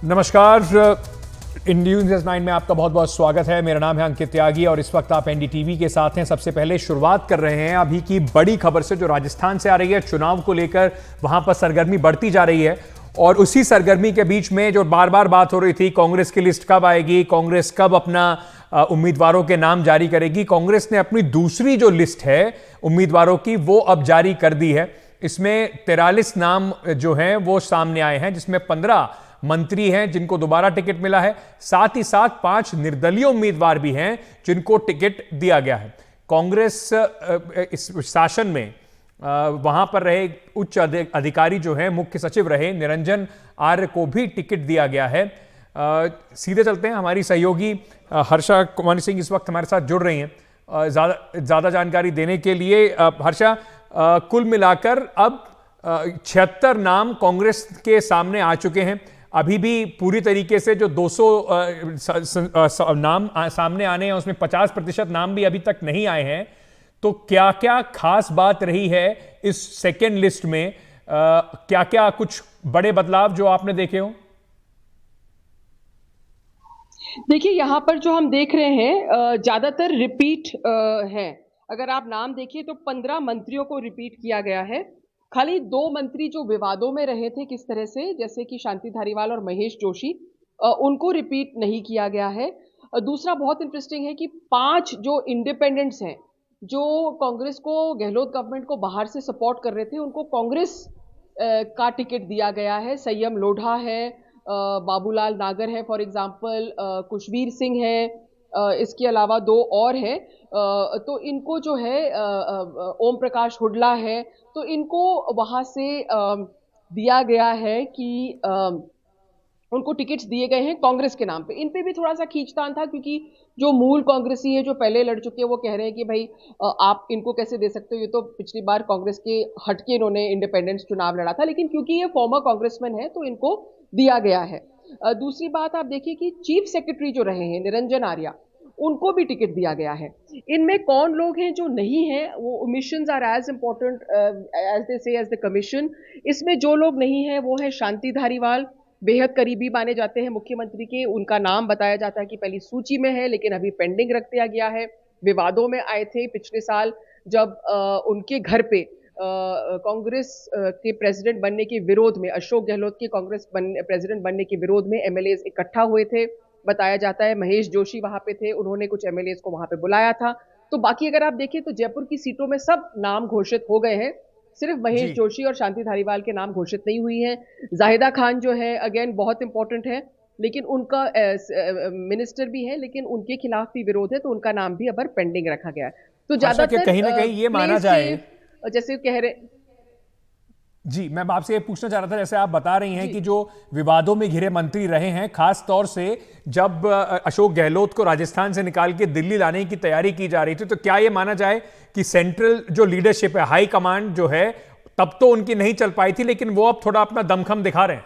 नमस्कार, India news 9 में आपका बहुत बहुत स्वागत है। मेरा नाम है अंकित त्यागी और इस वक्त आप एनडीटीवी के साथ हैं। सबसे पहले शुरुआत कर रहे हैं अभी की बड़ी खबर से जो राजस्थान से आ रही है। चुनाव को लेकर वहां पर सरगर्मी बढ़ती जा रही है और उसी सरगर्मी के बीच में जो बार बार बात हो रही थी, कांग्रेस की लिस्ट कब आएगी, कांग्रेस कब अपना उम्मीदवारों के नाम जारी करेगी। कांग्रेस ने अपनी दूसरी जो लिस्ट है उम्मीदवारों की वो अब जारी कर दी है। इसमें 43 नाम जो हैं वो सामने आए हैं, जिसमें 15 मंत्री हैं जिनको दोबारा टिकट मिला है। साथ ही साथ 5 निर्दलीय उम्मीदवार भी हैं जिनको टिकट दिया गया है। कांग्रेस इस शासन में वहां पर रहे उच्च अधिकारी जो हैं, मुख्य सचिव रहे निरंजन आर्य को भी टिकट दिया गया है। सीधे चलते हैं, हमारी सहयोगी हर्षा कुमारी सिंह इस वक्त हमारे साथ जुड़ रही हैं ज्यादा जानकारी देने के लिए। हर्षा, कुल मिलाकर अब 76 नाम कांग्रेस के सामने आ चुके हैं। अभी भी पूरी तरीके से जो 200 नाम सामने आने हैं उसमें 50% नाम भी अभी तक नहीं आए हैं। तो क्या क्या खास बात रही है इस सेकेंड लिस्ट में? क्या क्या कुछ बड़े बदलाव जो आपने देखे हो? देखिए, यहाँ पर जो हम देख रहे हैं ज्यादातर रिपीट है। अगर आप नाम देखिए तो 15 मंत्रियों को रिपीट किया गया है। खाली 2 मंत्री जो विवादों में रहे थे किस तरह से, जैसे कि शांति धारीवाल और महेश जोशी, उनको रिपीट नहीं किया गया है। दूसरा बहुत इंटरेस्टिंग है कि 5 जो इंडिपेंडेंट्स हैं, जो कांग्रेस को, गहलोत गवर्नमेंट को बाहर से सपोर्ट कर रहे थे, उनको कांग्रेस का टिकट दिया गया है। संयम लोढ़ा है, बाबूलाल नागर है फॉर एग्जाम्पल, कुशवीर सिंह है, इसके अलावा 2 और हैं। तो इनको जो है ओम प्रकाश हुड्डा है, तो इनको वहां से दिया गया है कि उनको टिकट्स दिए गए हैं कांग्रेस के नाम पे। इन पे भी थोड़ा सा खींचतान था, क्योंकि जो मूल कांग्रेसी है जो पहले लड़ चुके हैं वो कह रहे हैं कि भाई आप इनको कैसे दे सकते हो, ये तो पिछली बार कांग्रेस के हटके इन्होंने इंडिपेंडेंस चुनाव लड़ा था। लेकिन क्योंकि ये फॉर्मर कांग्रेसमैन है तो इनको दिया गया है। दूसरी बात आप देखिए कि चीफ सेक्रेटरी जो रहे हैं निरंजन आर्या, उनको भी टिकट दिया गया है। इनमें कौन लोग हैं जो नहीं हैं, वो omissions are as important as they say as the commission. इसमें जो लोग नहीं हैं वो है शांति धारीवाल, बेहद करीबी माने जाते हैं मुख्यमंत्री के। उनका नाम बताया जाता है कि पहली सूची में है, लेकिन अभी पेंडिंग रख दिया गया है। विवादों में आए थे पिछले साल जब उनके घर पे कांग्रेस के प्रेसिडेंट बनने के विरोध में, अशोक गहलोत के कांग्रेस प्रेसिडेंट बनने के विरोध में एमएलएज इकट्ठा हुए थे। बताया जाता है महेश जोशी वहां पे थे, उन्होंने कुछ एमएलएज को वहां पे बुलाया था। तो बाकी अगर आप देखें तो जयपुर की सीटों में सब नाम घोषित हो गए हैं, सिर्फ महेश जोशी और शांति धारीवाल के नाम घोषित नहीं हुई हैं। जाहिदा खान जो है अगेन बहुत इंपॉर्टेंट है, लेकिन उनका मिनिस्टर भी है, लेकिन उनके खिलाफ भी विरोध है, तो उनका नाम भी अब पेंडिंग रखा गया है। तो ज्यादातर कहीं ना कहीं ये माना जाए, जैसे कह रहे जी, मैं आपसे ये पूछना चाह रहा था, जैसे आप बता रही हैं कि जो विवादों में घिरे मंत्री रहे हैं, खास तौर से जब अशोक गहलोत को राजस्थान से निकाल के दिल्ली लाने की तैयारी की जा रही थी, तो क्या ये माना जाए कि सेंट्रल जो लीडरशिप है, हाई कमांड जो है, तब तो उनकी नहीं चल पाई थी, लेकिन वो अब थोड़ा अपना दमखम दिखा रहे हैं?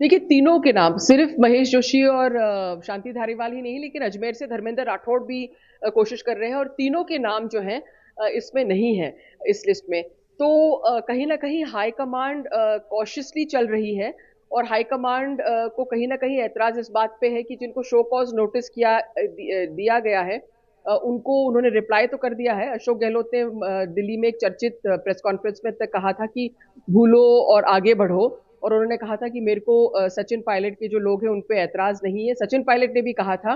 देखिए, तीनों के नाम, सिर्फ महेश जोशी और शांति धारीवाल ही नहीं, लेकिन अजमेर से धर्मेंद्र राठौड़ भी कोशिश कर रहे हैं, और तीनों के नाम जो हैं इसमें नहीं है इस लिस्ट में। तो कहीं ना कहीं हाई कमांड कॉशियसली चल रही है, और हाई कमांड को कहीं ना कहीं ऐतराज इस बात पे है कि जिनको शो कॉज नोटिस दिया गया है, उनको उन्होंने रिप्लाई तो कर दिया है। अशोक गहलोत ने दिल्ली में एक चर्चित प्रेस कॉन्फ्रेंस में तक कहा था कि भूलो और आगे बढ़ो, और उन्होंने कहा था कि मेरे को सचिन पायलट के जो लोग हैं उन पे ऐतराज नहीं है। सचिन पायलट ने भी कहा था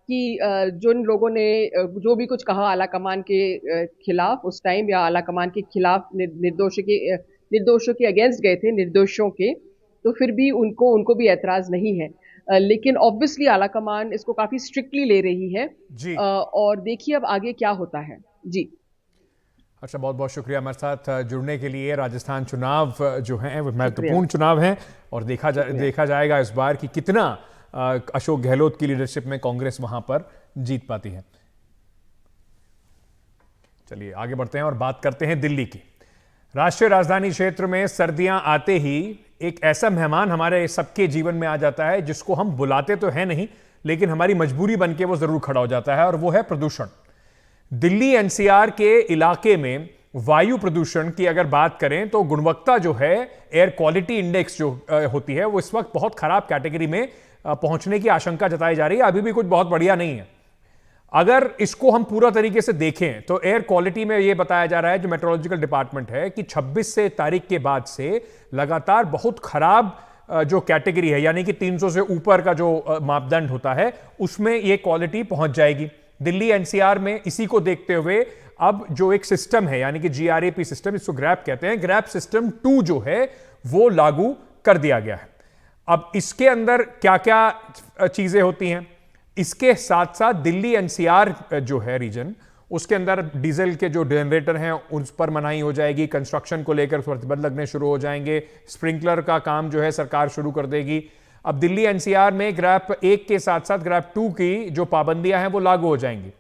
कि जिन लोगों ने जो भी कुछ कहा आला कमान के खिलाफ उस टाइम, या आला कमान के खिलाफ निर्दोषों के अगेंस्ट गए थे, निर्दोषों के, तो फिर भी उनको भी ऐतराज नहीं है। लेकिन ऑब्वियसली आला कमान इसको काफी स्ट्रिक्टली ले रही है जी। और देखिए अब आगे क्या होता है जी। अच्छा, बहुत बहुत शुक्रिया हमारे साथ जुड़ने के लिए। राजस्थान चुनाव जो है वो महत्वपूर्ण चुनाव है और देखा जाएगा इस बार कि कितना अशोक गहलोत की लीडरशिप में कांग्रेस वहां पर जीत पाती है। चलिए आगे बढ़ते हैं और बात करते हैं दिल्ली की। राष्ट्रीय राजधानी क्षेत्र में सर्दियां आते ही एक ऐसा मेहमान हमारे सबके जीवन में आ जाता है जिसको हम बुलाते तो है नहीं, लेकिन हमारी मजबूरी बनके वो जरूर खड़ा हो जाता है, और वो है प्रदूषण। दिल्ली एनसीआर के इलाके में वायु प्रदूषण की अगर बात करें तो गुणवत्ता जो है, एयर क्वालिटी इंडेक्स जो होती है, वो इस वक्त बहुत खराब कैटेगरी में पहुंचने की आशंका जताई जा रही है। अभी भी कुछ बहुत बढ़िया नहीं है। अगर इसको हम पूरा तरीके से देखें तो एयर क्वालिटी में यह बताया जा रहा है, जो मेट्रोलॉजिकल डिपार्टमेंट है, कि 26 से तारीख के बाद से लगातार बहुत खराब जो कैटेगरी है, यानी कि 300 से ऊपर का जो मापदंड होता है, उसमें यह क्वालिटी पहुंच जाएगी। दिल्ली एनसीआर में इसी को देखते हुए अब जो एक सिस्टम है, यानी कि GRAP सिस्टम, इसको ग्रैप कहते हैं, ग्रैप सिस्टम 2 जो है वो लागू कर दिया गया है। अब इसके अंदर क्या क्या चीजें होती हैं, इसके साथ साथ दिल्ली एनसीआर जो है रीजन, उसके अंदर डीजल के जो जनरेटर हैं उस पर मनाही हो जाएगी, कंस्ट्रक्शन को लेकर प्रतिबंध लगने शुरू हो जाएंगे, स्प्रिंकलर का काम जो है सरकार शुरू कर देगी। अब दिल्ली एनसीआर में ग्रैप 1 के साथ साथ ग्रैप 2 की जो पाबंदियां हैं वो लागू हो जाएंगी।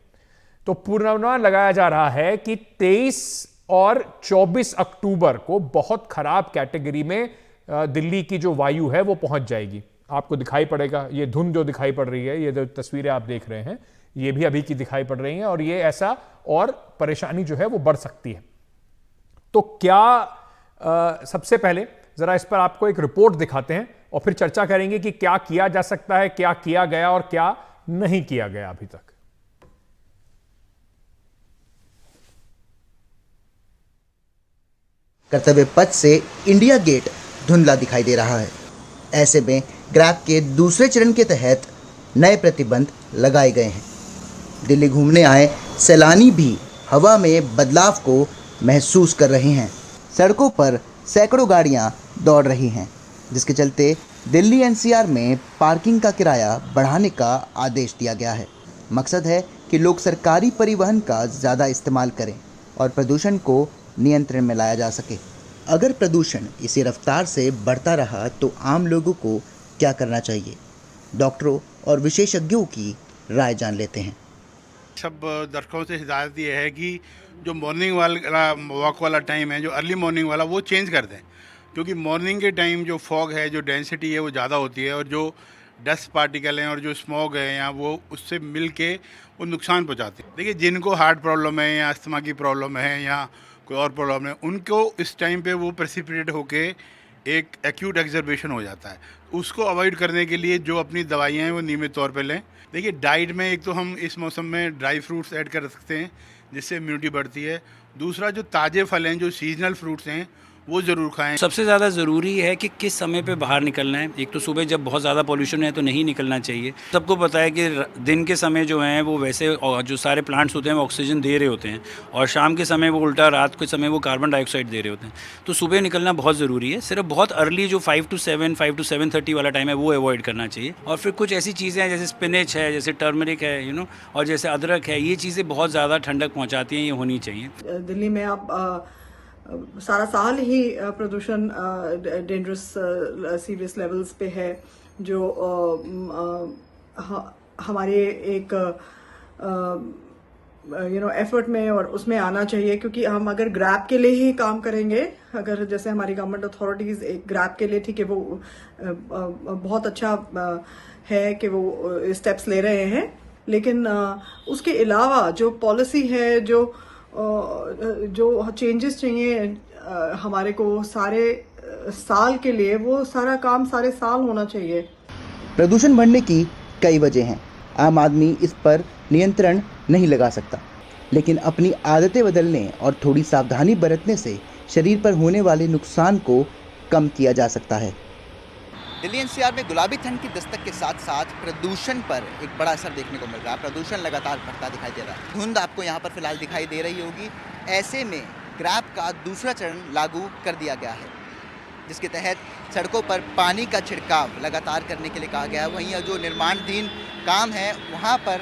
तो पूर्वानुमान लगाया जा रहा है कि 23 और 24 अक्टूबर को बहुत खराब कैटेगरी में दिल्ली की जो वायु है वो पहुंच जाएगी। आपको दिखाई पड़ेगा, ये धुंध जो दिखाई पड़ रही है, ये जो तस्वीरें आप देख रहे हैं, ये भी अभी की दिखाई पड़ रही हैं, और ये ऐसा और परेशानी जो है वो बढ़ सकती है। तो क्या सबसे पहले जरा इस पर आपको एक रिपोर्ट दिखाते हैं और फिर चर्चा करेंगे कि क्या किया जा सकता है, क्या किया गया और क्या नहीं किया गया अभी तक। कर्तव्य पथ से इंडिया गेट धुंधला दिखाई दे रहा है। ऐसे में ग्रैप के दूसरे चरण के तहत नए प्रतिबंध लगाए गए हैं। दिल्ली घूमने आए सैलानी भी हवा में बदलाव को महसूस कर रहे हैं। सड़कों पर सैकड़ों गाड़ियां दौड़ रही हैं, जिसके चलते दिल्ली एनसीआर में पार्किंग का किराया बढ़ाने का आदेश दिया गया है। मकसद है कि लोग सरकारी परिवहन का ज़्यादा इस्तेमाल करें और प्रदूषण को नियंत्रण में लाया जा सके। अगर प्रदूषण इसी रफ्तार से बढ़ता रहा तो आम लोगों को क्या करना चाहिए, डॉक्टरों और विशेषज्ञों की राय जान लेते हैं। सब दर्शकों से हिदायत ये है कि जो मॉर्निंग वाला वॉक वाला टाइम है, जो अर्ली मॉर्निंग वाला, वो चेंज कर दें, क्योंकि मॉर्निंग के टाइम जो फॉग है, जो डेंसिटी है वो ज़्यादा होती है, और जो डस्ट पार्टिकल हैं और जो स्मॉग है यहाँ, वो उससे मिल के वो नुकसान पहुँचाते हैं। देखिए, जिनको हार्ट प्रॉब्लम है या अस्थमा की प्रॉब्लम है या कोई और प्रॉब्लम है, उनको इस टाइम पे वो प्रेसिपिटेट होके एक एक्यूट एक्जर्बेशन हो जाता है। उसको अवॉइड करने के लिए जो अपनी दवाइयाँ हैं वो नियमित तौर पे लें। देखिए, डाइट में एक तो हम इस मौसम में ड्राई फ्रूट्स ऐड कर सकते हैं, जिससे इम्यूनिटी बढ़ती है। दूसरा, जो ताज़े फल हैं, जो सीजनल फ्रूट्स हैं, वो ज़रूर खाएं। सबसे ज़्यादा ज़रूरी है कि किस समय पे बाहर निकलना है। एक तो सुबह जब बहुत ज़्यादा पॉल्यूशन है तो नहीं निकलना चाहिए। सबको पता है कि दिन के समय जो हैं वो वैसे जो सारे प्लांट्स होते हैं वो ऑक्सीजन दे रहे होते हैं, और शाम के समय वो उल्टा, रात के समय वो कार्बन डाइऑक्साइड दे रहे होते हैं। तो सुबह निकलना बहुत ज़रूरी है। सिर्फ बहुत अर्ली जो 5 to 7:30 वाला टाइम है वो अवॉइड करना चाहिए। और फिर कुछ ऐसी चीज़ें हैं जैसे स्पिनच है, जैसे टर्मरिक है, और जैसे अदरक है, ये चीज़ें बहुत ज़्यादा ठंडक पहुँचाती हैं, ये होनी चाहिए। दिल्ली में आप सारा साल ही प्रदूषण डेंजरस सीरियस लेवल्स पे है, जो हमारे एक एफर्ट में और उसमें आना चाहिए। क्योंकि हम अगर ग्रैप के लिए ही काम करेंगे, अगर जैसे हमारी गवर्नमेंट अथॉरिटीज़ एक ग्रैप के लिए, ठीक है, वो बहुत अच्छा है कि वो स्टेप्स ले रहे हैं, लेकिन उसके अलावा जो पॉलिसी है, जो चेंजेस चाहिए हमारे को सारे साल के लिए, वो सारा काम सारे साल होना चाहिए। प्रदूषण बढ़ने की कई वजह हैं। आम आदमी इस पर नियंत्रण नहीं लगा सकता, लेकिन अपनी आदतें बदलने और थोड़ी सावधानी बरतने से शरीर पर होने वाले नुकसान को कम किया जा सकता है। दिल्ली एनसीआर में गुलाबी ठंड की दस्तक के साथ साथ प्रदूषण पर एक बड़ा असर देखने को मिल रहा है। प्रदूषण लगातार बढ़ता दिखाई दे रहा है। धुंध आपको यहाँ पर फिलहाल दिखाई दे रही होगी। ऐसे में ग्रैप का दूसरा चरण लागू कर दिया गया है, जिसके तहत सड़कों पर पानी का छिड़काव लगातार करने के लिए कहा गया है। वहीं जो निर्माणाधीन काम है, वहाँ पर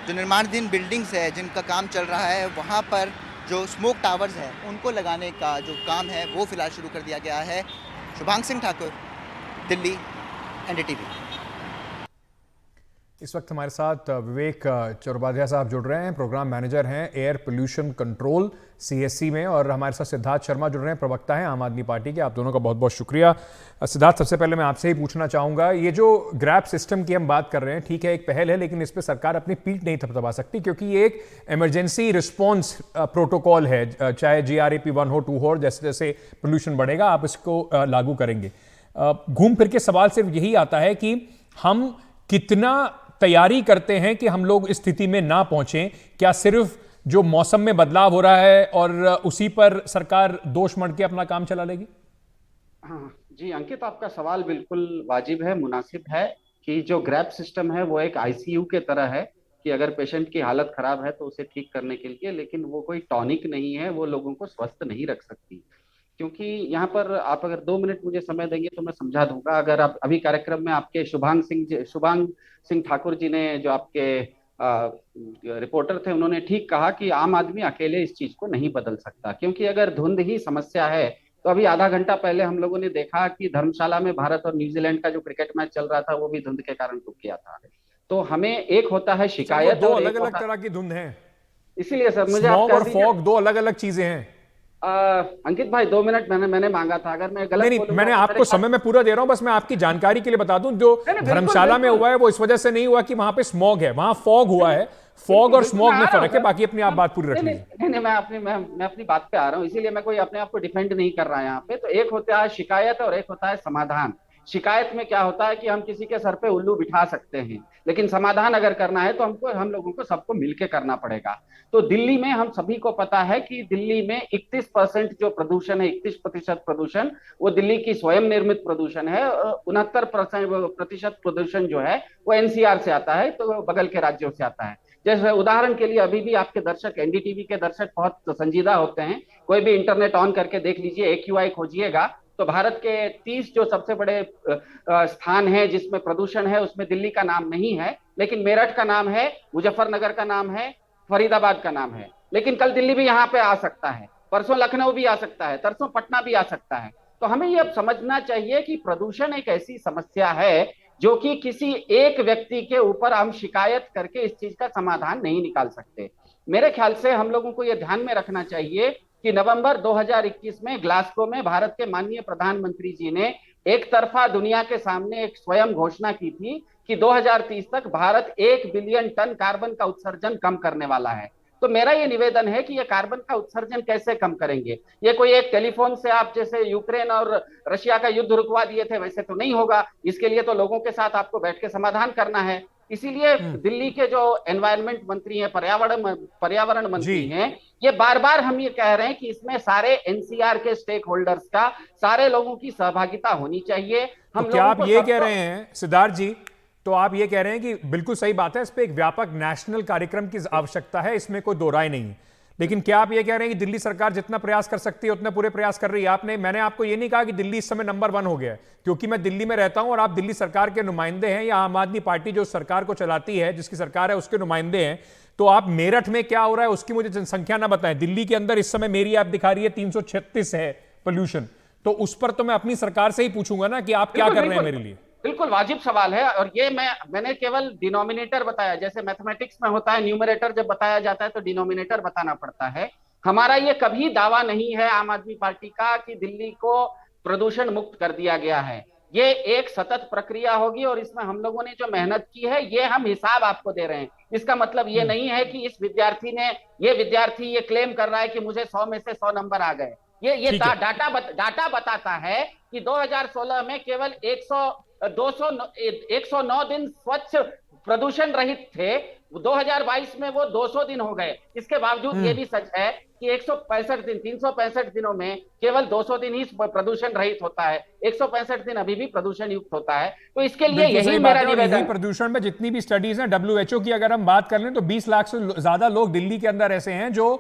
जो निर्माणाधीन बिल्डिंग्स है जिनका काम चल रहा है, वहाँ पर जो स्मोक टावर्स हैं उनको लगाने का जो काम है वो फिलहाल शुरू कर दिया गया है। शुभांग सिंह ठाकुर, दिल्ली, NDTV। इस वक्त हमारे साथ विवेक चट्टोपाध्याय साहब जुड़ रहे हैं, प्रोग्राम मैनेजर हैं एयर पोल्यूशन कंट्रोल सीएससी में, और हमारे साथ सिद्धार्थ शर्मा जुड़ रहे हैं, प्रवक्ता हैं आम आदमी पार्टी के। आप दोनों का बहुत बहुत शुक्रिया। सिद्धार्थ, सबसे पहले मैं आपसे ही पूछना चाहूँगा, ये जो ग्रैब सिस्टम की हम बात कर रहे हैं, ठीक है एक पहल है, लेकिन इस पर सरकार अपनी पीठ नहीं थपथपा सकती, क्योंकि ये एक इमरजेंसी रिस्पॉन्स प्रोटोकॉल है। चाहे GRAP 1 हो 2 हो, जैसे जैसे पोल्यूशन बढ़ेगा आप इसको लागू करेंगे। घूम फिर के सवाल सिर्फ यही आता है कि हम कितना तैयारी करते हैं कि हम लोग इस स्थिति में ना पहुंचें। क्या सिर्फ जो मौसम में बदलाव हो रहा है और उसी पर सरकार दोष मढ़ के अपना काम चला लेगी? हाँ जी अंकित, आपका सवाल बिल्कुल वाजिब है, मुनासिब है कि जो ग्रैब सिस्टम है वो एक ICU के तरह है कि अगर पेशेंट की हालत खराब है तो उसे ठीक करने के लिए, लेकिन वो कोई टॉनिक नहीं है, वो लोगों को स्वस्थ नहीं रख सकती। क्योंकि यहाँ पर आप अगर 2 मिनट मुझे समय देंगे तो मैं समझा दूंगा। अगर आप अभी कार्यक्रम में आपके शुभांग सिंह ठाकुर जी ने, जो आपके रिपोर्टर थे, उन्होंने ठीक कहा कि आम आदमी अकेले इस चीज को नहीं बदल सकता, क्योंकि अगर धुंध ही समस्या है तो अभी आधा घंटा पहले हम लोगों ने देखा कि धर्मशाला में भारत और न्यूजीलैंड का जो क्रिकेट मैच चल रहा था वो भी धुंध के कारण रुक गया था। तो हमें एक होता है शिकायत, दो अलग अलग तरह की धुंध है, इसीलिए सर मुझे स्मॉग और फॉग दो अलग अलग चीजें हैं। अंकित भाई 2 मिनट मैंने मांगा था, अगर मैं गलत नहीं, मैंने आपको समय में पूरा दे रहा हूं, बस मैं आपकी जानकारी के लिए बता दूं, जो धर्मशाला में हुआ है वो इस वजह से नहीं हुआ कि वहां पे स्मॉग है, वहां फॉग हुआ है। फॉग और स्मॉग में फर्क है, बाकी अपनी आप बात पूरी रख लीजिए। नहीं, मैं अपनी बात पे आ रहा हूँ, इसीलिए मैं कोई अपने आप को डिफेंड नहीं कर रहा यहाँ पे। तो एक होता है शिकायत और एक होता है समाधान। शिकायत में क्या होता है कि हम किसी के सर पे उल्लू बिठा सकते हैं, लेकिन समाधान अगर करना है तो हम लोगों को सबको मिलकर करना पड़ेगा। तो दिल्ली में हम सभी को पता है कि दिल्ली में 31% जो प्रदूषण है, 31% प्रदूषण वो दिल्ली की स्वयं निर्मित प्रदूषण है। 69% प्रदूषण जो है वो NCR से आता है, तो बगल के राज्यों से आता है। जैसे उदाहरण के लिए अभी भी आपके दर्शक, NDTV के दर्शक बहुत संजीदा होते हैं, कोई भी इंटरनेट ऑन करके देख लीजिए, AQI खोजिएगा तो भारत के 30 जो सबसे बड़े स्थान हैं जिसमें प्रदूषण है उसमें दिल्ली का नाम नहीं है, लेकिन मेरठ का नाम है, मुजफ्फरनगर का नाम है, फरीदाबाद का नाम है। लेकिन कल दिल्ली भी यहाँ पे आ सकता है, परसों लखनऊ भी आ सकता है, तरसों पटना भी आ सकता है। तो हमें ये अब समझना चाहिए कि प्रदूषण एक ऐसी समस्या है जो कि किसी एक व्यक्ति के ऊपर हम शिकायत करके इस चीज का समाधान नहीं निकाल सकते। मेरे ख्याल से हम लोगों को यह ध्यान में रखना चाहिए कि नवंबर 2021 में ग्लासगो में भारत के माननीय प्रधानमंत्री जी ने एक तरफा दुनिया के सामने एक स्वयं घोषणा की थी कि 2030 तक भारत 1 बिलियन टन कार्बन का उत्सर्जन कम करने वाला है। तो मेरा ये निवेदन है कि ये कार्बन का उत्सर्जन कैसे कम करेंगे? ये कोई एक टेलीफोन से आप जैसे यूक्रेन और रशिया का युद्ध रुकवा दिए थे वैसे तो नहीं होगा। इसके लिए तो लोगों के साथ आपको बैठ के समाधान करना है। इसीलिए दिल्ली के जो एनवायरनमेंट मंत्री हैं, पर्यावरण मंत्री हैं, ये बार बार हम ये कह रहे हैं कि इसमें सारे NCR के स्टेक होल्डर्स का, सारे लोगों की सहभागिता होनी चाहिए। हम तो क्या आप ये कह रहे हैं सिद्धार्थ जी, तो आप ये कह रहे हैं कि बिल्कुल सही बात है, इस पे एक व्यापक नेशनल कार्यक्रम की आवश्यकता है, इसमें कोई दो राय नहीं है, लेकिन क्या आप ये कह रहे हैं कि दिल्ली सरकार जितना प्रयास कर सकती है उतने पूरे प्रयास कर रही है? मैंने आपको ये नहीं कहा कि दिल्ली इस समय नंबर 1 हो गया है, क्योंकि मैं दिल्ली में रहता हूं और आप दिल्ली सरकार के नुमाइंदे हैं, या आम आदमी पार्टी जो सरकार को चलाती है, जिसकी सरकार है, उसके नुमाइंदे हैं। तो आप मेरठ में क्या हो रहा है उसकी मुझे जनसंख्या ना बताएं। दिल्ली के अंदर इस समय मेरी ऐप दिखा रही है 336 है पोल्यूशन, तो उस पर तो मैं अपनी सरकार से ही पूछूंगा ना कि आप क्या कर रहे हैं मेरे लिए। बिल्कुल वाजिब सवाल है, और ये मैंने केवल डिनोमिनेटर बताया। जैसे मैथमेटिक्स में होता है, न्यूमरेटर जब बताया जाता है तो डिनोमिनेटर बताना पड़ता है। हमारा ये कभी दावा नहीं है आम आदमी पार्टी का कि दिल्ली को प्रदूषण मुक्त कर दिया गया है। ये एक सतत प्रक्रिया होगी और इसमें हम लोगों ने जो मेहनत की है ये हम हिसाब आपको दे रहे हैं। इसका मतलब ये नहीं है कि इस विद्यार्थी ये क्लेम कर रहा है कि मुझे 100 में से 100 नंबर आ गए। ये डाटा बताता है कि 2016 में केवल 109 दिन स्वच्छ प्रदूषण रहित थे, 2022 में वो 200 दिन हो गए। इसके बावजूद ये भी सच है कि 365 दिनों में केवल 200 दिन ही प्रदूषण रहित होता है, 165 दिन अभी भी प्रदूषण युक्त होता है। तो इसके लिए यही मेरा निवेदन। प्रदूषण में जितनी भी स्टडीज हैं, WHO की अगर हम बात कर लें तो 20 लाख से ज्यादा लोग दिल्ली के अंदर ऐसे हैं जो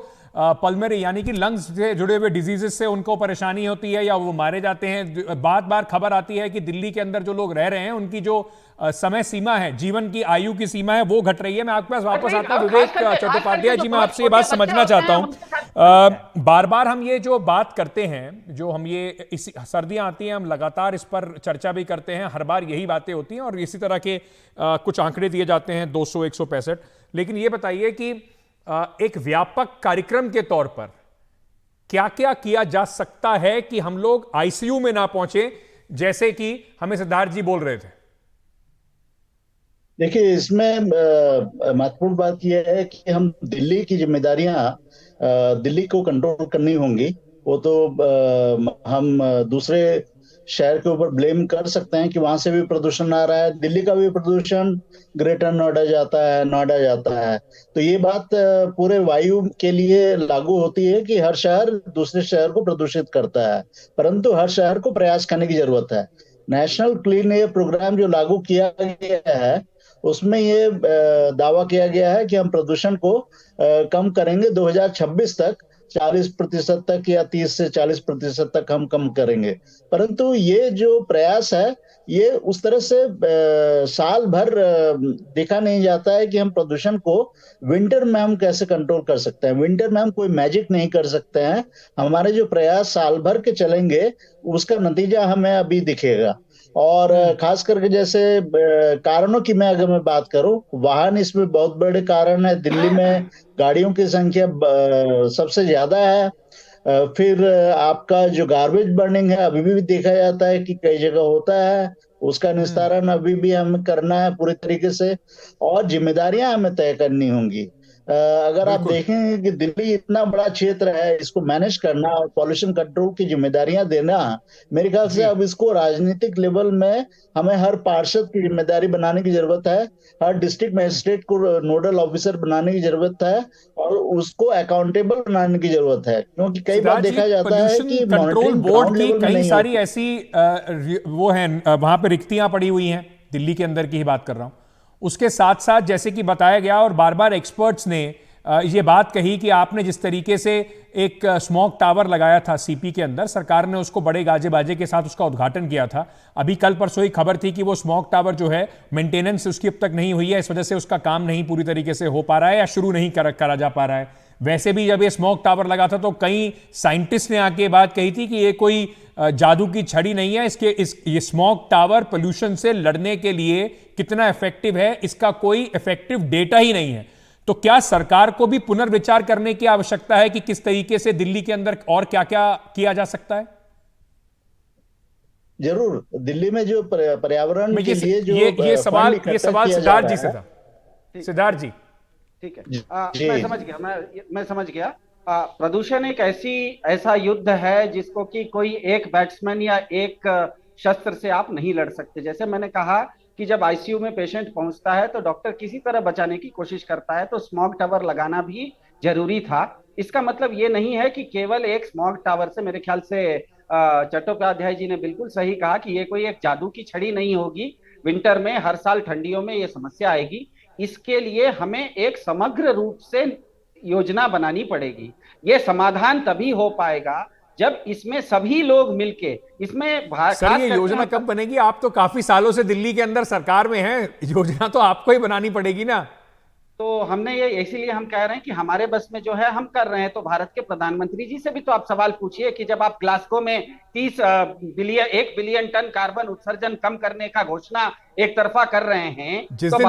पल्मरी यानी कि लंग्स से जुड़े हुए डिजीजेस से उनको परेशानी होती है या वो मारे जाते हैं। बार बार खबर आती है कि दिल्ली के अंदर जो लोग रह रहे हैं उनकी जो समय सीमा है, जीवन की आयु की सीमा है, वो घट रही है। मैं आपके पास वापस आता हूं विवेक चट्टोपाध्याय जी, मैं आपसे ये बात समझना चाहता हूं बार बार हम ये जो बात करते हैं, जो हम ये इसी सर्दियां आती हैं हम लगातार इस पर चर्चा भी करते हैं, हर बार यही बातें होती हैं और इसी तरह के कुछ आंकड़े दिए जाते हैं 200 165। लेकिन ये बताइए कि एक व्यापक कार्यक्रम के तौर पर क्या क्या किया जा सकता है कि हम लोग आईसीयू में ना पहुंचे, जैसे कि हमें सिद्धार्थ जी बोल रहे थे। देखिए, इसमें महत्वपूर्ण बात यह है कि हम दिल्ली की जिम्मेदारियां दिल्ली को कंट्रोल करनी होंगी। वो तो हम दूसरे शहर के ऊपर ब्लेम कर सकते हैं कि वहां से भी प्रदूषण आ रहा है, दिल्ली का भी प्रदूषण ग्रेटर नोएडा जाता है, नोएडा जाता है। तो ये बात पूरे वायु के लिए लागू होती है कि हर शहर दूसरे शहर को प्रदूषित करता है, परंतु हर शहर को प्रयास करने की जरूरत है। नेशनल क्लीन एयर प्रोग्राम जो लागू किया गया है उसमें ये दावा किया गया है कि हम प्रदूषण को कम करेंगे 2026 तक 40% तक या 30 से 40% तक हम कम करेंगे। परंतु ये जो प्रयास है ये उस तरह से साल भर देखा नहीं जाता है कि हम प्रदूषण को विंटर में हम कैसे कंट्रोल कर सकते हैं। विंटर में हम कोई मैजिक नहीं कर सकते हैं। हमारे जो प्रयास साल भर के चलेंगे उसका नतीजा हमें अभी दिखेगा। और खास करके जैसे कारणों की अगर मैं बात करूं, वाहन इसमें बहुत बड़े कारण है। दिल्ली में गाड़ियों की संख्या सबसे ज्यादा है। फिर आपका जो गार्बेज बर्निंग है अभी भी देखा जाता है कि कई जगह होता है, उसका निस्तारण अभी भी हमें करना है पूरी तरीके से, और जिम्मेदारियां हमें तय करनी होंगी। अगर आप देखेंगे कि दिल्ली इतना बड़ा क्षेत्र है, इसको मैनेज करना और पॉल्यूशन कंट्रोल की जिम्मेदारियां देना, मेरे ख्याल से अब इसको राजनीतिक लेवल में हमें हर पार्षद की जिम्मेदारी बनाने की जरूरत है, हर डिस्ट्रिक्ट मजिस्ट्रेट को नोडल ऑफिसर बनाने की जरूरत है और उसको अकाउंटेबल बनाने की जरूरत है। क्योंकि कई बार देखा जाता है कि कंट्रोल बोर्ड की कई सारी ऐसी वो हैं, वहां पर रिक्तियां पड़ी हुई हैं, दिल्ली के अंदर की ही बात कर रहा हूं। उसके साथ साथ जैसे कि बताया गया और बार बार एक्सपर्ट्स ने ये बात कही कि आपने जिस तरीके से एक स्मोक टावर लगाया था सीपी के अंदर, सरकार ने उसको बड़े गाजे बाजे के साथ उसका उद्घाटन किया था। अभी कल परसों ही खबर थी कि वो स्मोक टावर जो है मेंटेनेंस उसकी अब तक नहीं हुई है, इस वजह से उसका काम नहीं पूरी तरीके से हो पा रहा है या शुरू नहीं करा जा पा रहा है। वैसे भी जब ये स्मोक टावर लगा था तो कई साइंटिस्ट ने आके बात कही थी कि ये कोई जादू की छड़ी नहीं है, ये स्मोक टावर पोल्यूशन से लड़ने के लिए कितना इफेक्टिव है इसका कोई इफेक्टिव डेटा ही नहीं है। तो क्या सरकार को भी पुनर्विचार करने की आवश्यकता है कि किस तरीके से दिल्ली के अंदर और क्या क्या किया जा सकता है? जरूर, दिल्ली में जो पर्यावरण के लिए जो ये सवाल सिद्धार्थ जी से था। सिद्धार्थ जी, ठीक है, मैं समझ गया। प्रदूषण एक ऐसा युद्ध है जिसको कि कोई एक बैट्समैन या एक शस्त्र से आप नहीं लड़ सकते। जैसे मैंने कहा कि जब आईसीयू में पेशेंट पहुंचता है तो डॉक्टर किसी तरह बचाने की कोशिश करता है, तो स्मॉग टावर लगाना भी जरूरी था। इसका मतलब ये नहीं है कि केवल एक स्मॉग टावर से, मेरे ख्याल से चट्टोपाध्याय जी ने बिल्कुल सही कहा कि ये कोई एक जादू की छड़ी नहीं होगी। विंटर में हर साल ठंडियों में ये समस्या आएगी। इसके लिए हमें एक समग्र रूप से योजना बनानी पड़ेगी। ये समाधान तभी हो पाएगा जब इसमें सभी लोग मिलके इसमें सर, ये योजना कब बनेगी? आप तो काफी सालों से दिल्ली के अंदर सरकार में हैं, योजना तो आपको ही बनानी पड़ेगी ना। तो हमने ये, इसीलिए हम कह रहे हैं कि हमारे बस में जो है हम कर रहे हैं। तो भारत के प्रधानमंत्री जी से भी तो आप सवाल पूछिए कि जब आप ग्लासगो में 1 बिलियन टन कार्बन उत्सर्जन कम करने का घोषणा एक तरफा कर रहे हैं, जिस दिन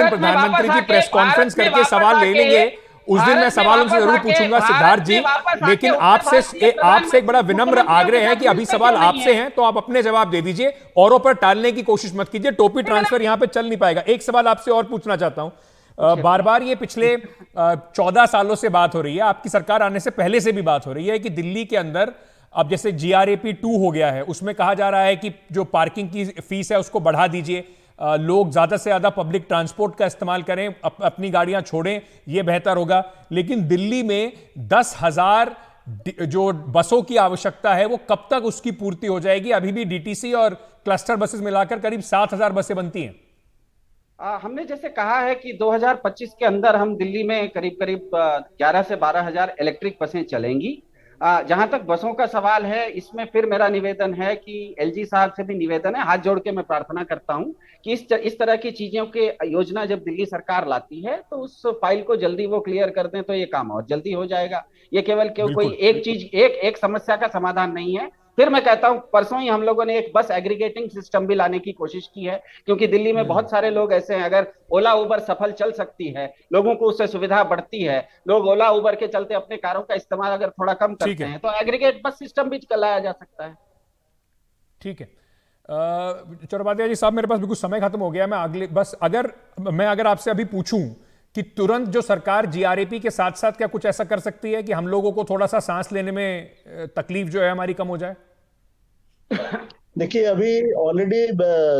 प्रधानमंत्री जी प्रेस कॉन्फ्रेंस करके सवाल ले लेंगे उस दिन मैं सवाल उनसे जरूर पूछूंगा सिद्धार्थ जी। लेकिन आपसे एक बड़ा विनम्र आग्रह है कि अभी सवाल आपसे हैं तो आप अपने जवाब दे दीजिए, औरों पर टालने की कोशिश मत कीजिए। टोपी ट्रांसफर यहां पे चल नहीं पाएगा। एक सवाल आपसे और पूछना चाहता हूं। बार बार ये पिछले 14 सालों से बात हो रही है, आपकी सरकार आने से पहले से भी बात हो रही है कि दिल्ली के अंदर अब जैसे GRAP 2 हो गया है, उसमें कहा जा रहा है कि जो पार्किंग की फीस है उसको बढ़ा दीजिए, लोग ज्यादा से ज्यादा पब्लिक ट्रांसपोर्ट का इस्तेमाल करें, अपनी गाड़ियां छोड़ें, यह बेहतर होगा। लेकिन दिल्ली में 10,000 जो बसों की आवश्यकता है वो कब तक उसकी पूर्ति हो जाएगी? अभी भी DTC और क्लस्टर बसेस मिलाकर करीब 7,000 बसें बनती हैं। हमने जैसे कहा है कि 2025 के अंदर हम दिल्ली में करीब 11 से 12 हजार इलेक्ट्रिक बसें चलेंगी जहां तक बसों का सवाल है, इसमें फिर मेरा निवेदन है कि एलजी साहब से भी निवेदन है, हाथ जोड़ के मैं प्रार्थना करता हूं कि इस तरह की चीजों के योजना जब दिल्ली सरकार लाती है तो उस फाइल को जल्दी वो क्लियर कर दें तो ये काम और जल्दी हो जाएगा। ये केवल क्यों कोई बिल्कुल। एक चीज एक समस्या का समाधान नहीं है। फिर मैं कहता हूं, परसों ही हम लोगों ने एक बस एग्रीगेटिंग सिस्टम भी लाने की कोशिश की है, क्योंकि दिल्ली में बहुत सारे लोग ऐसे हैं, अगर ओला उबर सफल चल सकती है, लोगों को उससे सुविधा बढ़ती है, लोग ओला उबर के चलते अपने कारों का इस्तेमाल अगर थोड़ा कम ठीक करते है, हैं, तो एग्रीगेट बस सिस्टम भी लाया जा सकता है। ठीक है। चौरबातिया जी साहब, मेरे पास बिल्कुल समय खत्म हो गया। मैं अगर आपसे अभी पूछूं कि तुरंत जो सरकार जीआरएपी के साथ साथ क्या कुछ ऐसा कर सकती है कि हम लोगों को थोड़ा सा सांस लेने में तकलीफ जो है हमारी कम हो जाए? देखिए, अभी ऑलरेडी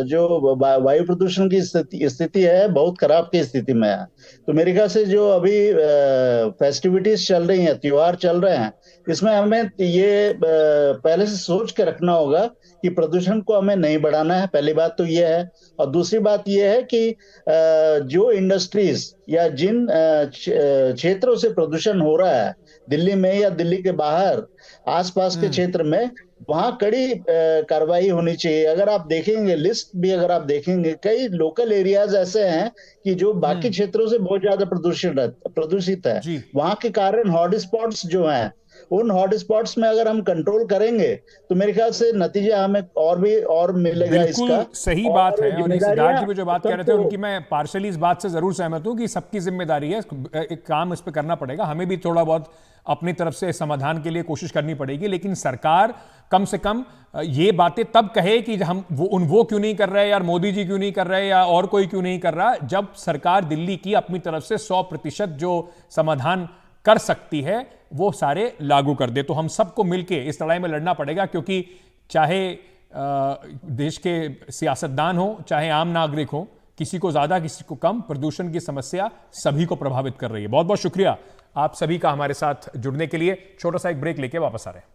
जो वायु प्रदूषण की स्थिति है बहुत खराब की स्थिति में है। तो मेरे ख्याल से जो अभी फेस्टिविटीज चल रही हैं, त्योहार चल रहे हैं, इसमें हमें ये पहले से सोच के रखना होगा कि प्रदूषण को हमें नहीं बढ़ाना है। पहली बात तो ये है। और दूसरी बात ये है कि जो इंडस्ट्रीज या जिन क्षेत्रों से प्रदूषण हो रहा है दिल्ली में या दिल्ली के बाहर आसपास के क्षेत्र में, वहां कड़ी कार्रवाई होनी चाहिए। अगर आप देखेंगे लिस्ट भी, अगर आप देखेंगे कई लोकल एरियाज ऐसे हैं कि जो बाकी क्षेत्रों से बहुत ज्यादा प्रदूषित है। जी, वहां के कारण हॉट स्पॉट्स जो हैं, उन हॉट स्पॉट्स में अगर हम कंट्रोल करेंगे तो मेरे ख्याल से नतीजा हमें और मिलेगा इसका। बिल्कुल सही बात और है। और ये सिद्धार्थ जी भी जो बात कह रहे थे सबको उनकी मैं पार्शली इस बात से जरूर सहमत हूं कि सबकी जिम्मेदारी है, एक काम इस पे करना पड़ेगा। हमें भी थोड़ा बहुत अपनी तरफ से समाधान के लिए कोशिश करनी पड़ेगी, लेकिन सरकार कम से कम ये बातें तब कहे कि हम वो क्यों नहीं कर रहे, यार मोदी जी क्यों नहीं कर रहे, या और कोई क्यों नहीं कर रहा, जब सरकार दिल्ली की अपनी तरफ से 100% जो समाधान कर सकती है वो सारे लागू कर दे। तो हम सबको मिलके इस लड़ाई में लड़ना पड़ेगा, क्योंकि चाहे देश के सियासतदान हो चाहे आम नागरिक हो, किसी को ज्यादा किसी को कम, प्रदूषण की समस्या सभी को प्रभावित कर रही है। बहुत बहुत शुक्रिया आप सभी का हमारे साथ जुड़ने के लिए। छोटा सा एक ब्रेक लेके वापस आ रहे हैं।